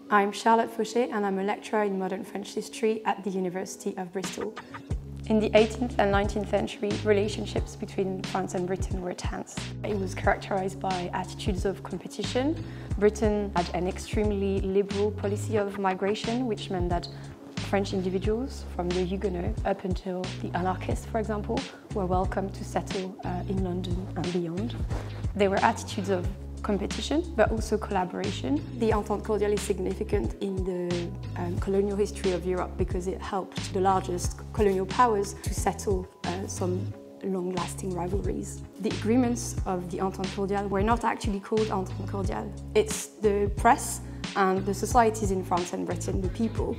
I'm Charlotte Faucher and I'm a lecturer in modern French history at the University of Bristol. In the 18th and 19th century, relationships between France and Britain were tense. It was characterized by attitudes of competition. Britain had an extremely liberal policy of migration, which meant that French individuals, from the Huguenots up until the anarchists, for example, were welcome to settle in London and beyond. There were attitudes of competition, but also collaboration. The Entente Cordiale is significant in the colonial history of Europe because it helped the largest colonial powers to settle some long-lasting rivalries. The agreements of the Entente Cordiale were not actually called Entente Cordiale. It's the press and the societies in France and Britain, the people,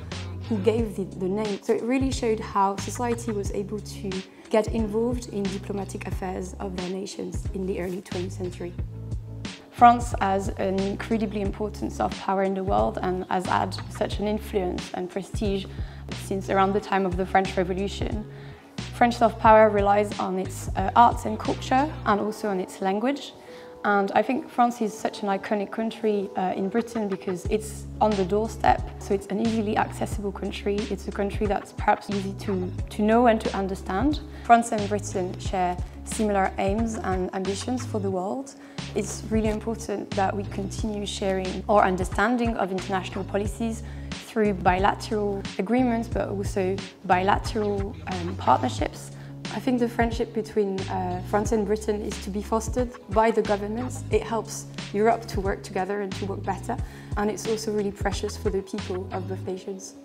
who gave the name. So it really showed how society was able to get involved in diplomatic affairs of their nations in the early 20th century. France has an incredibly important soft power in the world and has had such an influence and prestige since around the time of the French Revolution. French soft power relies on its arts and culture and also on its language. And I think France is such an iconic country in Britain because it's on the doorstep, so it's an easily accessible country. It's a country that's perhaps easy to know and to understand. France and Britain share similar aims and ambitions for the world. It's really important that we continue sharing our understanding of international policies through bilateral agreements, but also bilateral partnerships. I think the friendship between France and Britain is to be fostered by the governments. It helps Europe to work together and to work better, and it's also really precious for the people of both nations.